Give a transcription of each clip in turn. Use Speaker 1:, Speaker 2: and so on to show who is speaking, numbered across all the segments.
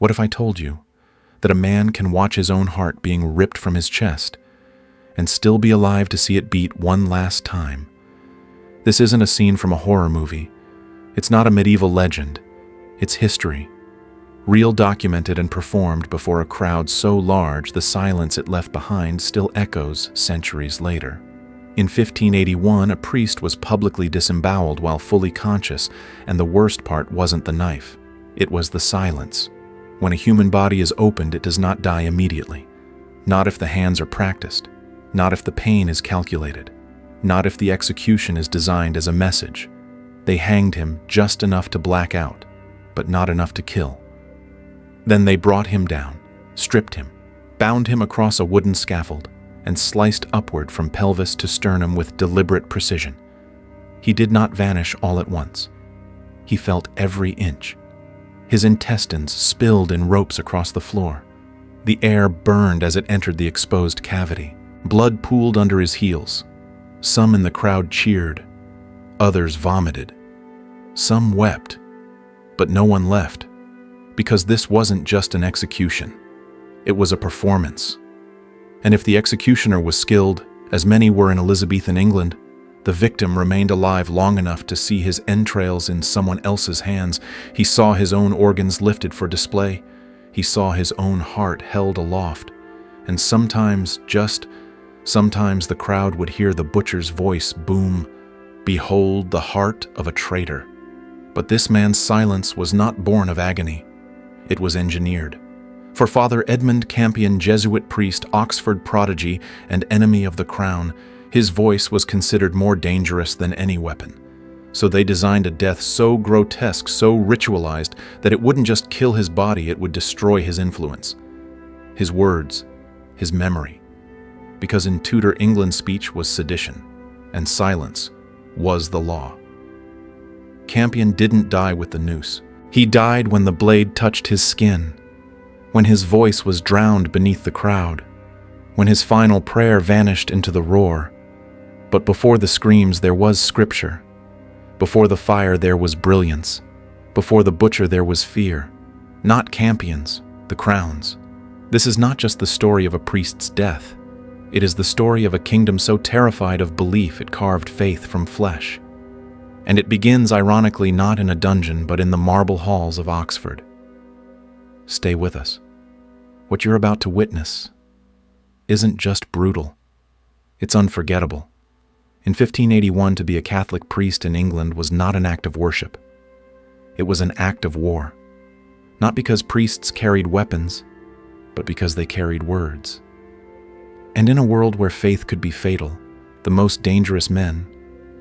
Speaker 1: What if I told you that a man can watch his own heart being ripped from his chest and still be alive to see it beat one last time? This isn't a scene from a horror movie. It's not a medieval legend. It's history. Real, documented and performed before a crowd so large the silence it left behind still echoes centuries later. In 1581, a priest was publicly disemboweled while fully conscious, and the worst part wasn't the knife. It was the silence. When a human body is opened, it does not die immediately. Not if the hands are practiced. Not if the pain is calculated. Not if the execution is designed as a message. They hanged him just enough to black out, but not enough to kill. Then they brought him down, stripped him, bound him across a wooden scaffold, and sliced upward from pelvis to sternum with deliberate precision. He did not vanish all at once. He felt every inch. His intestines spilled in ropes across the floor. The air burned as it entered the exposed cavity. Blood pooled under his heels. Some in the crowd cheered. Others vomited. Some wept. But no one left. Because this wasn't just an execution. It was a performance. And if the executioner was skilled, as many were in Elizabethan England, the victim remained alive long enough to see his entrails in someone else's hands. He saw his own organs lifted for display. He saw his own heart held aloft. And sometimes the crowd would hear the butcher's voice boom, "Behold the heart of a traitor." But this man's silence was not born of agony. It was engineered. For Father Edmund Campion, Jesuit priest, Oxford prodigy, and enemy of the crown, his voice was considered more dangerous than any weapon. So they designed a death so grotesque, so ritualized, that it wouldn't just kill his body, it would destroy his influence, his words, his memory. Because in Tudor England, speech was sedition, and silence was the law. Campion didn't die with the noose. He died when the blade touched his skin, when his voice was drowned beneath the crowd, when his final prayer vanished into the roar. But before the screams there was scripture. Before the fire there was brilliance. Before the butcher there was fear. Not Campion's, the crown's. This is not just the story of a priest's death. It is the story of a kingdom so terrified of belief it carved faith from flesh. And it begins, ironically, not in a dungeon, but in the marble halls of Oxford. Stay with us. What you're about to witness isn't just brutal. It's unforgettable. In 1581, to be a Catholic priest in England was not an act of worship. It was an act of war. Not because priests carried weapons, but because they carried words. And in a world where faith could be fatal, the most dangerous men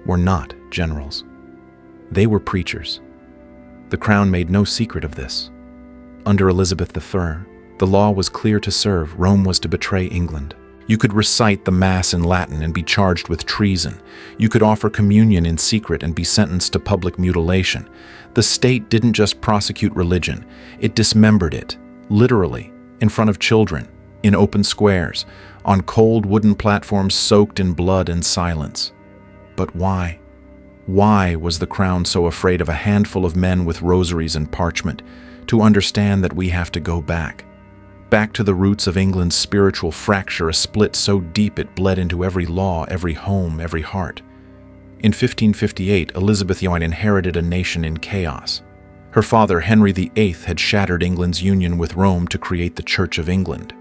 Speaker 1: were not generals. They were preachers. The crown made no secret of this. Under Elizabeth I, the law was clear to serve. Rome was to betray England. You could recite the Mass in Latin and be charged with treason. You could offer communion in secret and be sentenced to public mutilation. The state didn't just prosecute religion, it dismembered it, literally, in front of children, in open squares, on cold wooden platforms soaked in blood and silence. But why? Why was the crown so afraid of a handful of men with rosaries and parchment to understand that we have to go back to the roots of England's spiritual fracture, a split so deep it bled into every law, every home, every heart? In 1558, Elizabeth I inherited a nation in chaos. Her father, Henry VIII, had shattered England's union with Rome to create the Church of England.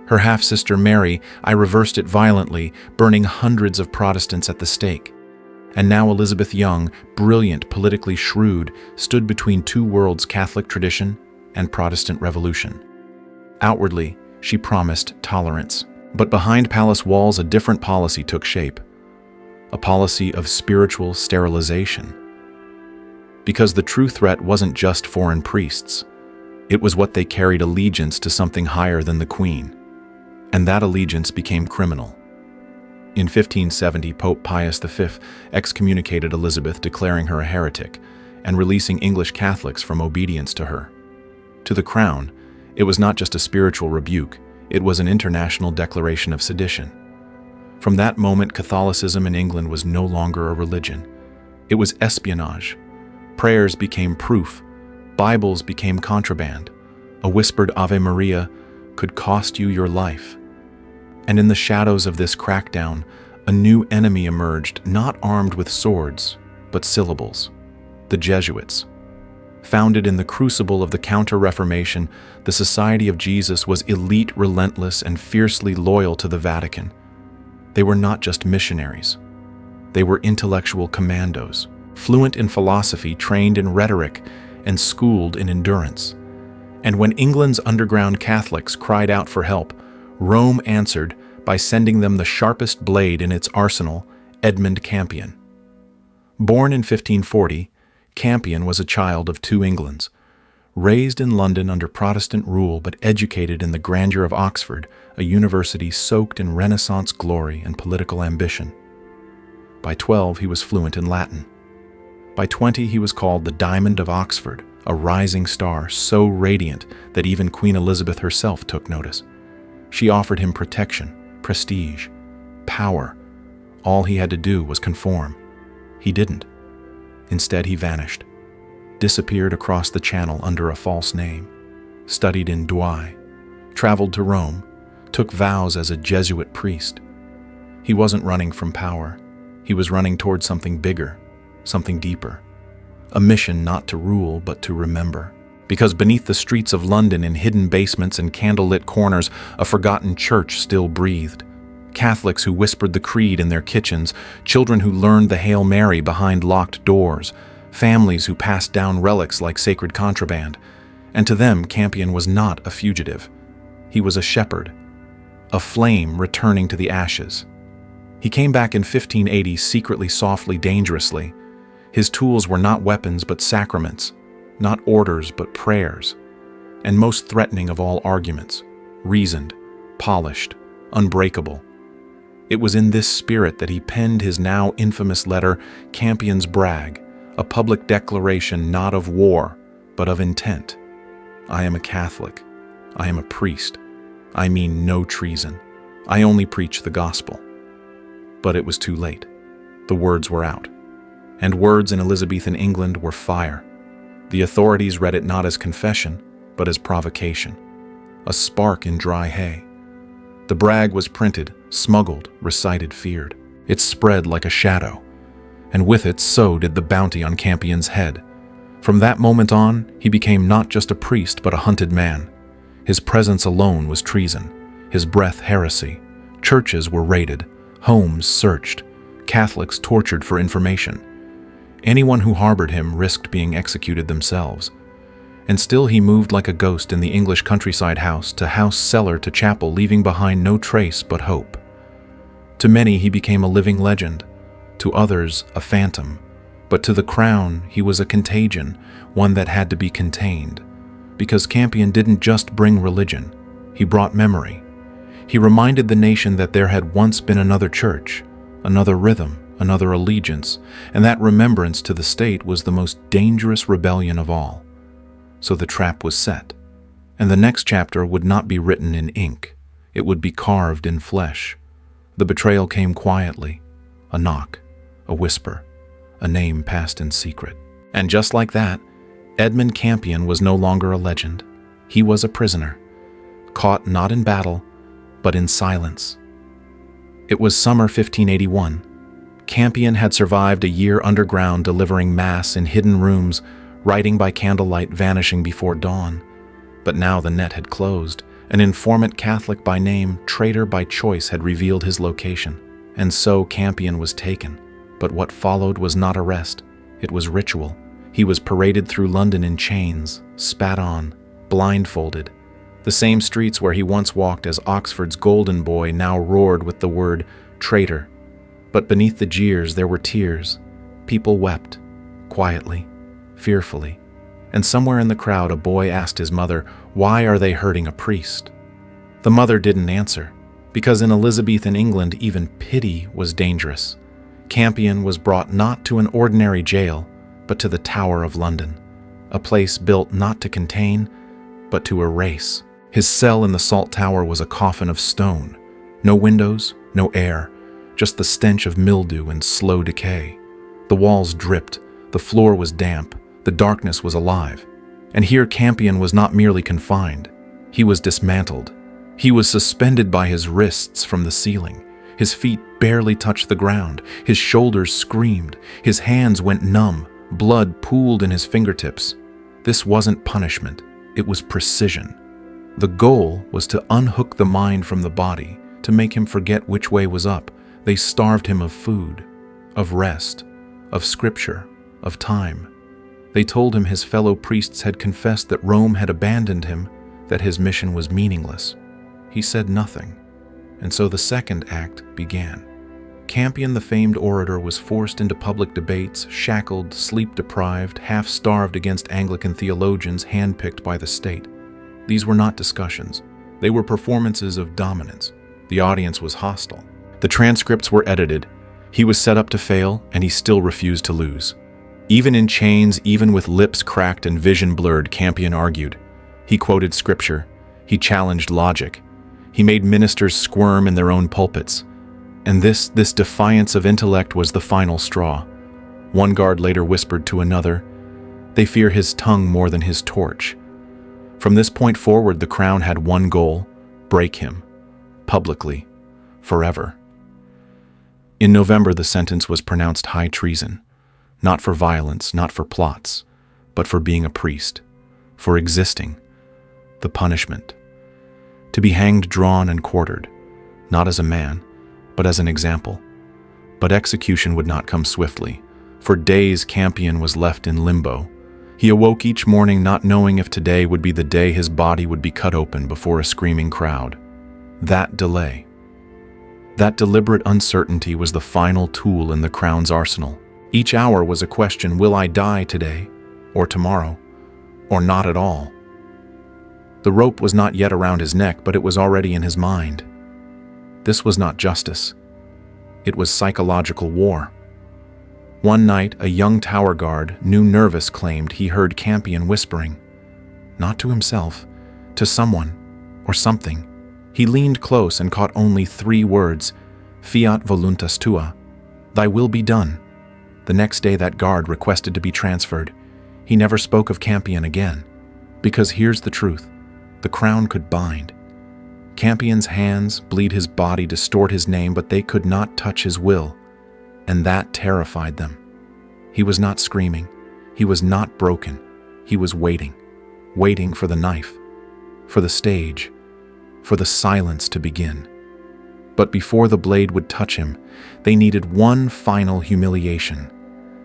Speaker 1: Her half-sister Mary, I reversed it violently, burning hundreds of Protestants at the stake. And now Elizabeth Young, brilliant, politically shrewd, stood between two worlds, Catholic tradition and Protestant revolution. Outwardly, she promised tolerance, but behind palace walls a different policy took shape, a policy of spiritual sterilization. Because the true threat wasn't just foreign priests, it was what they carried allegiance to something higher than the Queen, and that allegiance became criminal. In 1570, Pope Pius V excommunicated Elizabeth, declaring her a heretic and releasing English Catholics from obedience to her. To the crown, it was not just a spiritual rebuke, it was an international declaration of sedition. From that moment, Catholicism in England was no longer a religion. It was espionage. Prayers became proof. Bibles became contraband. A whispered Ave Maria could cost you your life. And in the shadows of this crackdown, a new enemy emerged, not armed with swords, but syllables: the Jesuits. Founded in the crucible of the Counter-Reformation, the Society of Jesus was elite, relentless, and fiercely loyal to the Vatican. They were not just missionaries. They were intellectual commandos, fluent in philosophy, trained in rhetoric, and schooled in endurance. And when England's underground Catholics cried out for help, Rome answered by sending them the sharpest blade in its arsenal, Edmund Campion. Born in 1540, Campion was a child of two Englands. Raised in London under Protestant rule but educated in the grandeur of Oxford, a university soaked in Renaissance glory and political ambition. By 12, he was fluent in Latin. By 20, he was called the Diamond of Oxford, a rising star so radiant that even Queen Elizabeth herself took notice. She offered him protection, prestige, power. All he had to do was conform. He didn't. Instead, he vanished, disappeared across the channel under a false name, studied in Douai, traveled to Rome, took vows as a Jesuit priest. He wasn't running from power. He was running towards something bigger, something deeper. A mission not to rule, but to remember. Because beneath the streets of London, in hidden basements and candlelit corners, a forgotten church still breathed. Catholics who whispered the creed in their kitchens, children who learned the Hail Mary behind locked doors, families who passed down relics like sacred contraband. And to them, Campion was not a fugitive. He was a shepherd, a flame returning to the ashes. He came back in 1580, secretly, softly, dangerously. His tools were not weapons but sacraments, not orders but prayers, and most threatening of all arguments, reasoned, polished, unbreakable. It was in this spirit that he penned his now infamous letter, Campion's Brag, a public declaration not of war, but of intent. I am a Catholic. I am a priest. I mean no treason. I only preach the gospel. But it was too late. The words were out. And words in Elizabethan England were fire. The authorities read it not as confession, but as provocation. A spark in dry hay. The brag was printed, smuggled, recited, feared. It spread like a shadow, and with it so did the bounty on Campion's head. From that moment on, he became not just a priest but a hunted man. His presence alone was treason, his breath heresy. Churches were raided, homes searched, Catholics tortured for information. Anyone who harbored him risked being executed themselves. And still he moved like a ghost in the English countryside, house to house, cellar to chapel, leaving behind no trace but hope. To many he became a living legend, to others a phantom, but to the crown he was a contagion, one that had to be contained. Because Campion didn't just bring religion, he brought memory. He reminded the nation that there had once been another church, another rhythm, another allegiance, and that remembrance to the state was the most dangerous rebellion of all. So the trap was set, and the next chapter would not be written in ink. It would be carved in flesh. The betrayal came quietly, a knock, a whisper, a name passed in secret. And just like that, Edmund Campion was no longer a legend. He was a prisoner, caught not in battle, but in silence. It was summer 1581. Campion had survived a year underground, delivering mass in hidden rooms, writing by candlelight, vanishing before dawn. But now the net had closed. An informant Catholic by name, traitor by choice, had revealed his location. And so Campion was taken. But what followed was not arrest. It was ritual. He was paraded through London in chains, spat on, blindfolded. The same streets where he once walked as Oxford's golden boy now roared with the word traitor. But beneath the jeers there were tears. People wept, quietly, fearfully. And somewhere in the crowd a boy asked his mother, "Why are they hurting a priest?" The mother didn't answer, because in Elizabethan England even pity was dangerous. Campion was brought not to an ordinary jail, but to the Tower of London, a place built not to contain, but to erase. His cell in the Salt Tower was a coffin of stone. No windows, no air, just the stench of mildew and slow decay. The walls dripped, the floor was damp, the darkness was alive. And here Campion was not merely confined. He was dismantled. He was suspended by his wrists from the ceiling. His feet barely touched the ground. His shoulders screamed. His hands went numb. Blood pooled in his fingertips. This wasn't punishment. It was precision. The goal was to unhook the mind from the body, to make him forget which way was up. They starved him of food, of rest, of scripture, of time. They told him his fellow priests had confessed that Rome had abandoned him, that his mission was meaningless. He said nothing, and so the second act began. Campion, the famed orator, was forced into public debates, shackled, sleep-deprived, half-starved against Anglican theologians handpicked by the state. These were not discussions. They were performances of dominance. The audience was hostile. The transcripts were edited. He was set up to fail, and he still refused to lose. Even in chains, even with lips cracked and vision blurred, Campion argued. He quoted scripture. He challenged logic. He made ministers squirm in their own pulpits. And this defiance of intellect was the final straw. One guard later whispered to another, "They fear his tongue more than his torch." From this point forward, the crown had one goal: break him. Publicly. Forever. In November, the sentence was pronounced high treason. Not for violence, not for plots, but for being a priest. For existing. The punishment. To be hanged, drawn, and quartered. Not as a man, but as an example. But execution would not come swiftly. For days, Campion was left in limbo. He awoke each morning not knowing if today would be the day his body would be cut open before a screaming crowd. That delay. That deliberate uncertainty was the final tool in the crown's arsenal. Each hour was a question: will I die today, or tomorrow, or not at all? The rope was not yet around his neck, but it was already in his mind. This was not justice. It was psychological war. One night, a young tower guard, new nervous, claimed he heard Campion whispering, not to himself, to someone or something. He leaned close and caught only 3 words, "Fiat voluntas tua," "Thy will be done." The next day, that guard requested to be transferred. He never spoke of Campion again. Because here's the truth: the crown could bind. Campion's hands, bleed his body, distort his name, but they could not touch his will. And that terrified them. He was not screaming. He was not broken. He was waiting. Waiting for the knife. For the stage. For the silence to begin. But before the blade would touch him, they needed one final humiliation.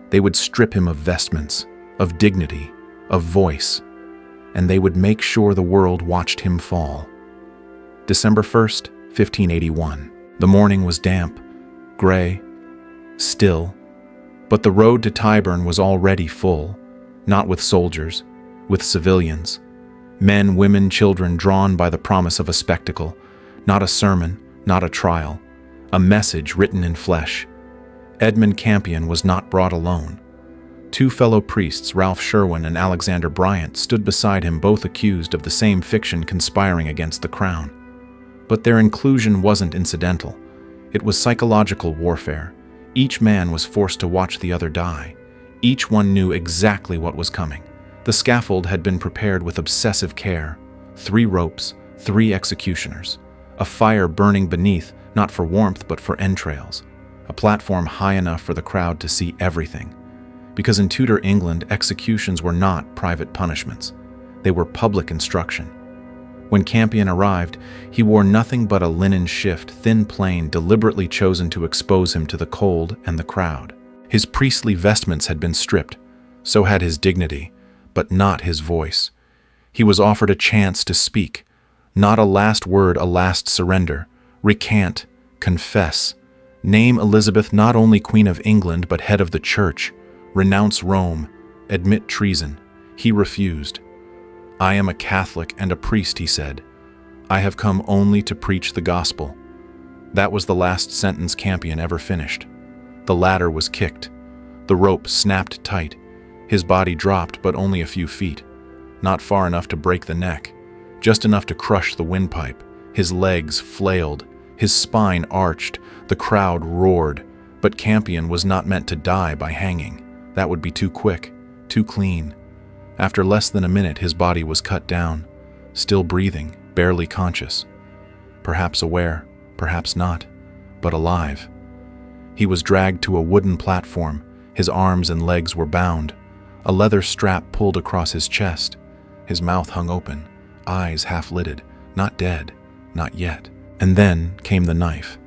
Speaker 1: They would strip him of vestments, of dignity, of voice, and they would make sure the world watched him fall. December 1st, 1581. The morning was damp, gray, still, but the road to Tyburn was already full, not with soldiers, with civilians, men, women, children, drawn by the promise of a spectacle, not a sermon, not a trial, a message written in flesh. Edmund Campion was not brought alone. 2 fellow priests, Ralph Sherwin and Alexander Bryant, stood beside him, both accused of the same fiction conspiring against the crown. But their inclusion wasn't incidental. It was psychological warfare. Each man was forced to watch the other die. Each one knew exactly what was coming. The scaffold had been prepared with obsessive care. 3 ropes, 3 executioners. A fire burning beneath, not for warmth but for entrails. A platform high enough for the crowd to see everything. Because in Tudor England, executions were not private punishments. They were public instruction. When Campion arrived, he wore nothing but a linen shift, thin plain, deliberately chosen to expose him to the cold and the crowd. His priestly vestments had been stripped, so had his dignity, but not his voice. He was offered a chance to speak, not a last word, a last surrender. Recant, confess, name Elizabeth not only Queen of England but head of the Church, renounce Rome, admit treason. He refused. "I am a Catholic and a priest," he said. "I have come only to preach the gospel." That was the last sentence Campion ever finished. The ladder was kicked. The rope snapped tight. His body dropped, but only a few feet. Not far enough to break the neck, just enough to crush the windpipe. His legs flailed. His spine arched. The crowd roared. But Campion was not meant to die by hanging. That would be too quick, too clean. After less than a minute, his body was cut down, still breathing, barely conscious. Perhaps aware, perhaps not, but alive. He was dragged to a wooden platform. His arms and legs were bound. A leather strap pulled across his chest. His mouth hung open, eyes half-lidded, not dead, not yet. And then came the knife.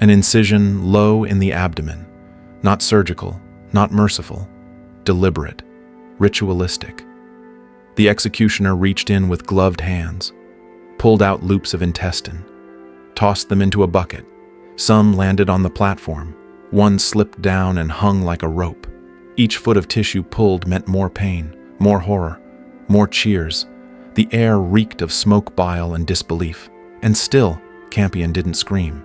Speaker 1: An incision low in the abdomen, not surgical, not merciful, deliberate, ritualistic. The executioner reached in with gloved hands, pulled out loops of intestine, tossed them into a bucket. Some landed on the platform. One slipped down and hung like a rope. Each foot of tissue pulled meant more pain, more horror, more cheers. The air reeked of smoke, bile, and disbelief. And still, Campion didn't scream.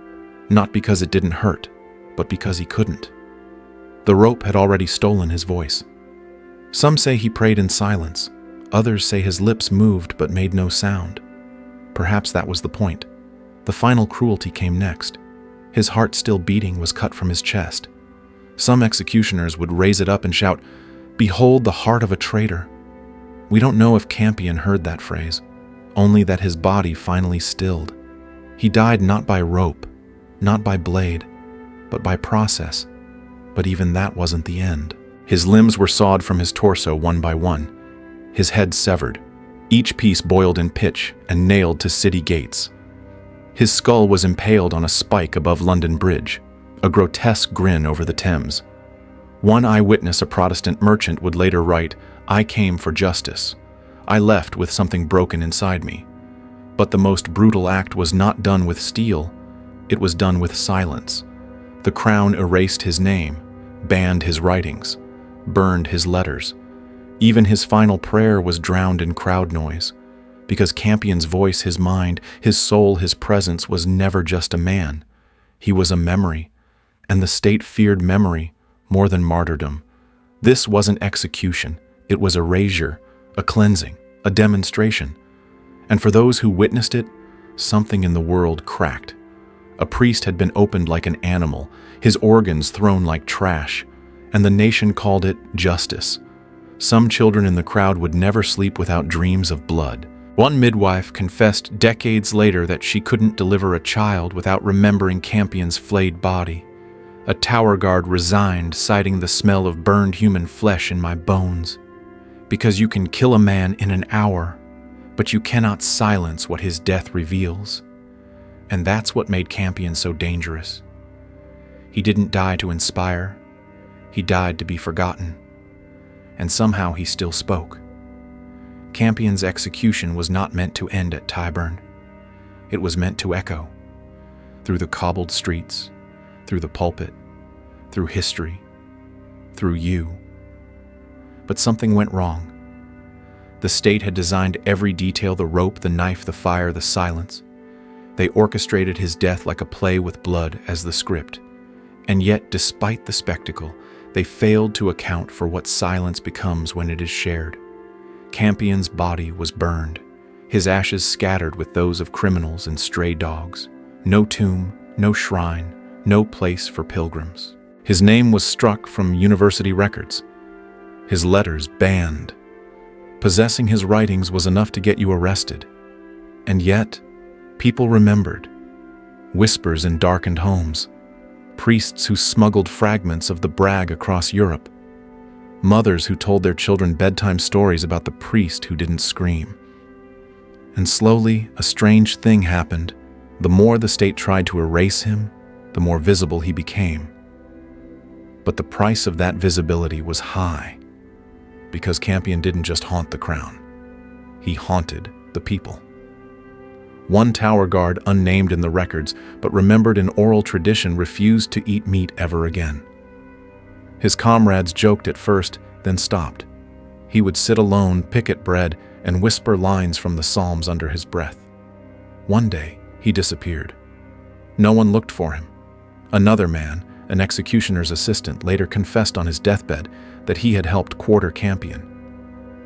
Speaker 1: Not because it didn't hurt, but because he couldn't. The rope had already stolen his voice. Some say he prayed in silence. Others say his lips moved but made no sound. Perhaps that was the point. The final cruelty came next. His heart still beating was cut from his chest. Some executioners would raise it up and shout, "Behold the heart of a traitor." We don't know if Campion heard that phrase, only that his body finally stilled. He died not by rope, not by blade, but by process. But even that wasn't the end. His limbs were sawed from his torso one by one, his head severed, each piece boiled in pitch and nailed to city gates. His skull was impaled on a spike above London Bridge, a grotesque grin over the Thames. One eyewitness, a Protestant merchant, would later write, "I came for justice. I left with something broken inside me." But the most brutal act was not done with steel, it was done with silence. The Crown erased his name, banned his writings, burned his letters. Even his final prayer was drowned in crowd noise, because Campion's voice, his mind, his soul, his presence was never just a man. He was a memory, and the state feared memory more than martyrdom. This wasn't execution, it was erasure, a cleansing, a demonstration. And for those who witnessed it, something in the world cracked. A priest had been opened like an animal, his organs thrown like trash, and the nation called it justice. Some children in the crowd would never sleep without dreams of blood. One midwife confessed decades later that she couldn't deliver a child without remembering Campion's flayed body. A tower guard resigned, citing the smell of burned human flesh in my bones. Because you can kill a man in an hour, but you cannot silence what his death reveals. And that's what made Campion so dangerous. He didn't die to inspire, he died to be forgotten. And somehow he still spoke. Campion's execution was not meant to end at Tyburn. It was meant to echo through the cobbled streets, through the pulpit, through history, through you. But something went wrong. The state had designed every detail: the rope, the knife, the fire, the silence. They orchestrated his death like a play with blood as the script. And yet, despite the spectacle, they failed to account for what silence becomes when it is shared. Campion's body was burned, his ashes scattered with those of criminals and stray dogs. No tomb, no shrine, no place for pilgrims. His name was struck from university records, his letters banned. Possessing his writings was enough to get you arrested. And yet, people remembered. Whispers in darkened homes, priests who smuggled fragments of the brag across Europe, mothers who told their children bedtime stories about the priest who didn't scream. And slowly, a strange thing happened. The more the state tried to erase him, the more visible he became. But the price of that visibility was high, because Campion didn't just haunt the crown. He haunted the people. One tower guard, unnamed in the records, but remembered in oral tradition, refused to eat meat ever again. His comrades joked at first, then stopped. He would sit alone, pick at bread, and whisper lines from the Psalms under his breath. One day, he disappeared. No one looked for him. Another man, an executioner's assistant, later confessed on his deathbed that he had helped quarter Campion.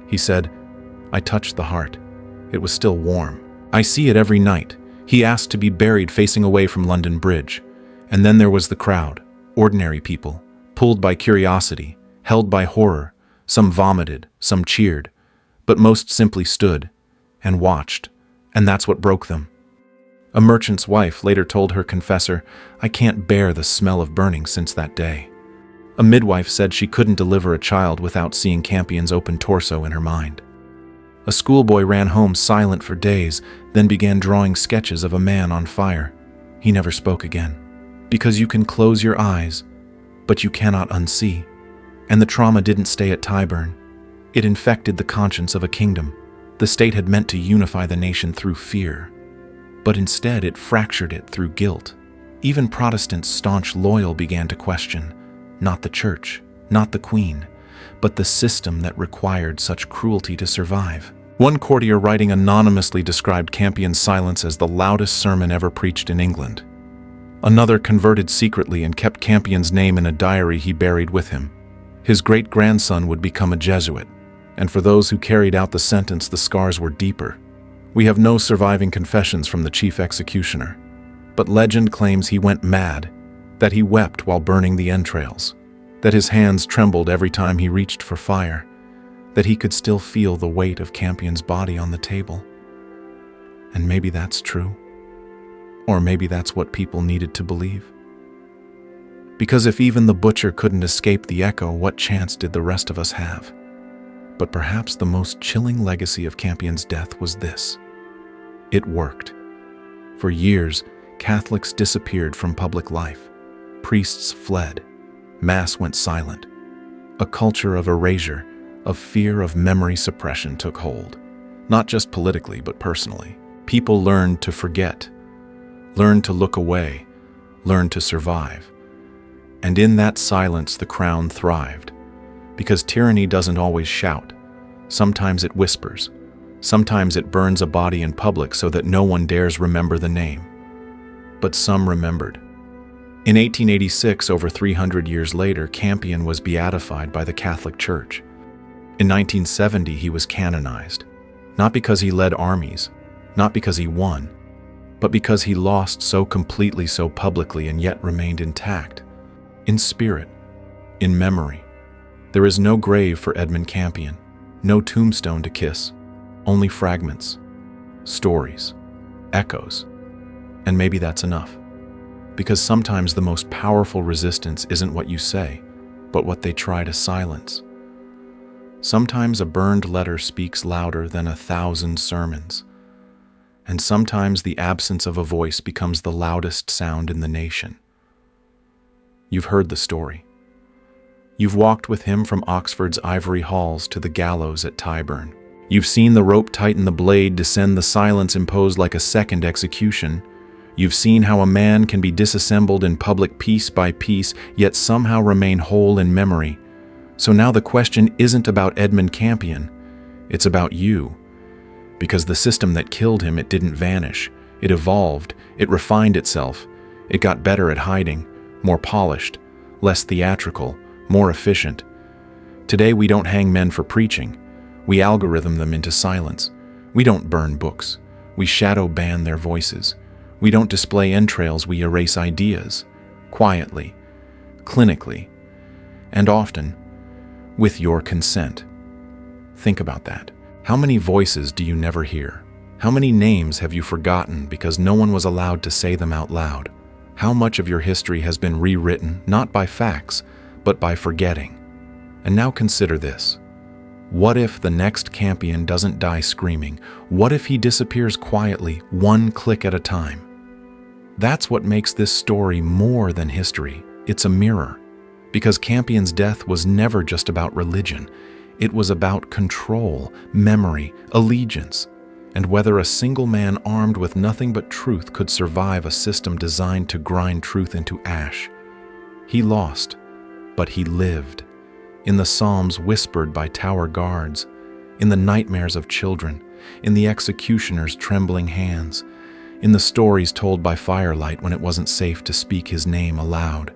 Speaker 1: He said, "I touched the heart. It was still warm. I see it every night." He asked to be buried facing away from London Bridge. And then there was the crowd, ordinary people, pulled by curiosity, held by horror. Some vomited, some cheered, but most simply stood and watched, and that's what broke them. A merchant's wife later told her confessor, "I can't bear the smell of burning since that day." A midwife said she couldn't deliver a child without seeing Campion's open torso in her mind. A schoolboy ran home silent for days, then began drawing sketches of a man on fire. He never spoke again. Because you can close your eyes, but you cannot unsee. And the trauma didn't stay at Tyburn. It infected the conscience of a kingdom. The state had meant to unify the nation through fear, but instead it fractured it through guilt. Even Protestants staunch loyal began to question, not the church, not the queen, but the system that required such cruelty to survive. One courtier writing anonymously described Campion's silence as the loudest sermon ever preached in England. Another converted secretly and kept Campion's name in a diary he buried with him. His great-grandson would become a Jesuit, and for those who carried out the sentence, the scars were deeper. We have no surviving confessions from the chief executioner, but legend claims he went mad, that he wept while burning the entrails, that his hands trembled every time he reached for fire, that he could still feel the weight of Campion's body on the table. And maybe that's true. Or maybe that's what people needed to believe. Because if even the butcher couldn't escape the echo, what chance did the rest of us have? But perhaps the most chilling legacy of Campion's death was this. It worked. For years, Catholics disappeared from public life. Priests fled. Mass went silent. A culture of erasure, of fear of memory suppression took hold. Not just politically, but personally. People learned to forget, learned to look away, learned to survive. And in that silence, the crown thrived. Because tyranny doesn't always shout. Sometimes it whispers. Sometimes it burns a body in public so that no one dares remember the name. But some remembered. In 1886, over 300 years later, Campion was beatified by the Catholic Church. In 1970, he was canonized. Not because he led armies, not because he won, but because he lost so completely, so publicly, and yet remained intact. In spirit, in memory. There is no grave for Edmund Campion, no tombstone to kiss, only fragments, stories, echoes. And maybe that's enough. Because sometimes the most powerful resistance isn't what you say, but what they try to silence. Sometimes a burned letter speaks louder than 1,000 sermons. And sometimes the absence of a voice becomes the loudest sound in the nation. You've heard the story. You've walked with him from Oxford's ivory halls to the gallows at Tyburn. You've seen the rope tighten the blade, descend the silence imposed like a second execution. You've seen how a man can be disassembled in public piece by piece, yet somehow remain whole in memory. So now the question isn't about Edmund Campion, it's about you. Because the system that killed him, it didn't vanish. It evolved, it refined itself. It got better at hiding, more polished, less theatrical, more efficient. Today we don't hang men for preaching. We algorithm them into silence. We don't burn books. We shadow ban their voices. We don't display entrails, we erase ideas. Quietly, clinically, and often with your consent. Think about that. How many voices do you never hear? How many names have you forgotten because no one was allowed to say them out loud? How much of your history has been rewritten, not by facts, but by forgetting? And now consider this. What if the next Campion doesn't die screaming? What if he disappears quietly, one click at a time? That's what makes this story more than history. It's a mirror. Because Campion's death was never just about religion. It was about control, memory, allegiance, and whether a single man armed with nothing but truth could survive a system designed to grind truth into ash. He lost, but he lived. In the psalms whispered by tower guards, in the nightmares of children, in the executioner's trembling hands, in the stories told by firelight when it wasn't safe to speak his name aloud.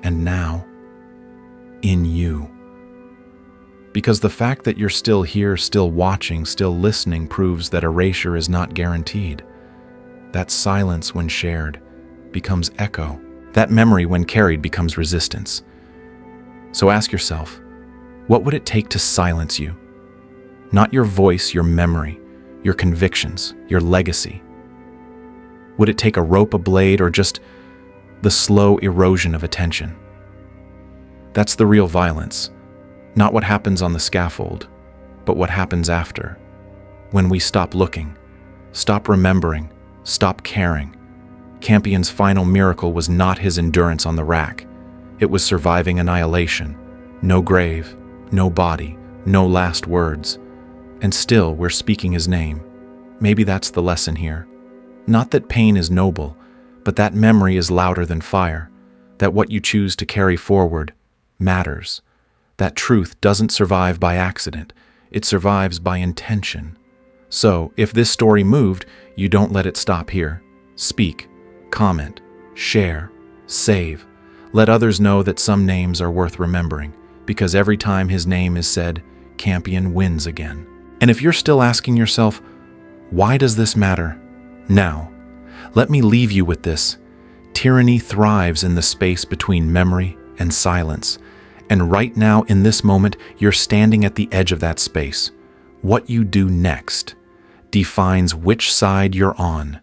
Speaker 1: And now, in you. Because the fact that you're still here, still watching, still listening proves that erasure is not guaranteed. That silence, when shared, becomes echo. That memory, when carried, becomes resistance. So ask yourself, what would it take to silence you? Not your voice, your memory, your convictions, your legacy. Would it take a rope, a blade, or just the slow erosion of attention? That's the real violence. Not what happens on the scaffold, but what happens after. When we stop looking, stop remembering, stop caring. Campion's final miracle was not his endurance on the rack. It was surviving annihilation. No grave, no body, no last words. And still, we're speaking his name. Maybe that's the lesson here. Not that pain is noble, but that memory is louder than fire. That what you choose to carry forward matters. That truth doesn't survive by accident. It survives by intention. So, if this story moved, you don't let it stop here. Speak, comment, share, save. Let others know that some names are worth remembering, because every time his name is said, Campion wins again. And if you're still asking yourself, why does this matter? Now, let me leave you with this. Tyranny thrives in the space between memory and silence. And right now, in this moment, you're standing at the edge of that space. What you do next defines which side you're on.